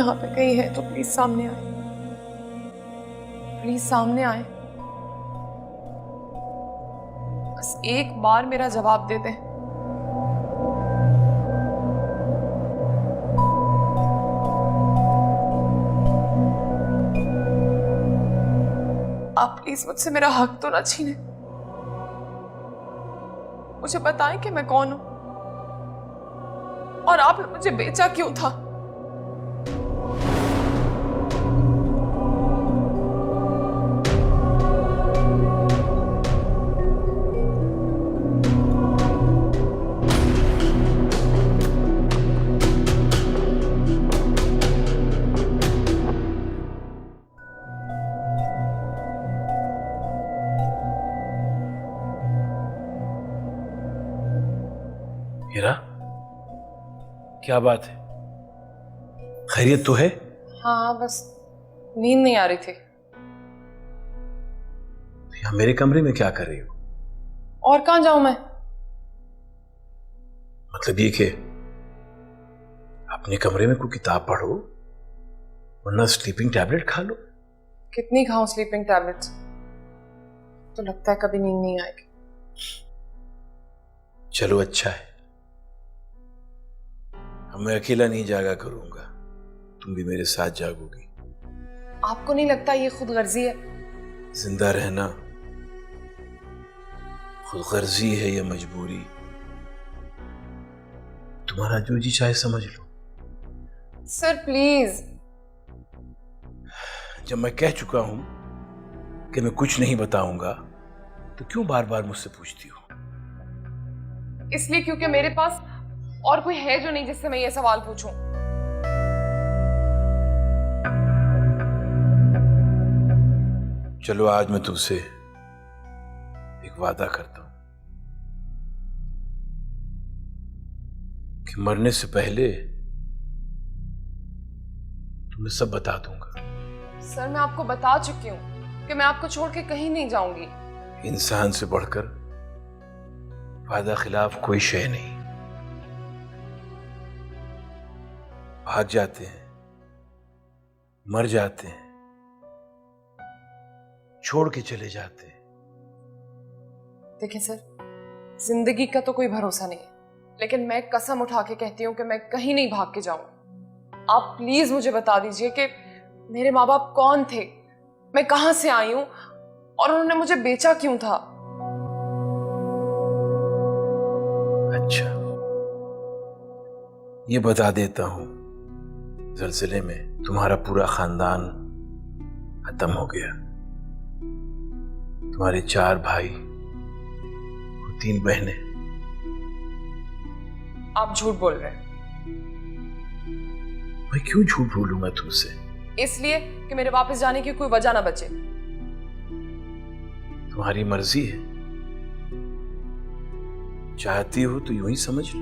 यहाँ पे कहीं है तो प्लीज सामने आए, प्लीज सामने आए। बस एक बार मेरा जवाब दे दें। आप प्लीज मुझसे मेरा हक तो ना छीने। मुझे बताएं कि मैं कौन हूं और आपने मुझे बेचा क्यों था। हीरा, क्या बात है? खैरियत तो है? हाँ, बस नींद नहीं आ रही थी। यहाँ मेरे कमरे में क्या कर रही हो? और कहां जाऊं मैं? मतलब ये कि अपने कमरे में कोई किताब पढ़ो, वरना स्लीपिंग टैबलेट खा लो। कितनी खाऊं स्लीपिंग टैबलेट्स? तो लगता है कभी नींद नहीं आएगी। चलो अच्छा है, अब मैं अकेला नहीं जागा करूंगा, तुम भी मेरे साथ जागोगी। आपको नहीं लगता ये खुद गर्जी है? जिंदा रहना खुदगर्जी है या मजबूरी, तुम्हारा जो जी चाहे समझ लो। Sir please. जब मैं कह चुका हूं कि मैं कुछ नहीं बताऊंगा, तो क्यों बार बार मुझसे पूछती हो? इसलिए क्योंकि मेरे पास और कोई है जो नहीं जिससे मैं ये सवाल पूछूं। चलो आज मैं तुमसे एक वादा करता हूं कि मरने से पहले तुम्हें सब बता दूंगा। सर मैं आपको बता चुकी हूँ कि मैं आपको छोड़ के कहीं नहीं जाऊंगी। इंसान से बढ़कर वादा खिलाफ कोई शय नहीं। भाग जाते हैं, मर जाते हैं, छोड़ के चले जाते हैं। देखिए सर, जिंदगी का तो कोई भरोसा नहीं है, लेकिन मैं कसम उठा के कहती हूँ कि मैं कहीं नहीं भाग के जाऊंगी। आप प्लीज मुझे बता दीजिए कि मेरे माँ बाप कौन थे, मैं कहां से आई हूं और उन्होंने मुझे बेचा क्यों था। अच्छा, ये बता देता हूं, ज़लज़ले में तुम्हारा पूरा खानदान खत्म हो गया। तुम्हारे 4 भाई और 3 बहनें। आप झूठ बोल रहे हैं। मैं क्यों झूठ बोलूंगा तुमसे? इसलिए कि मेरे वापस जाने की कोई वजह ना बचे। तुम्हारी मर्जी है, चाहती हो तो यूं ही समझ लो।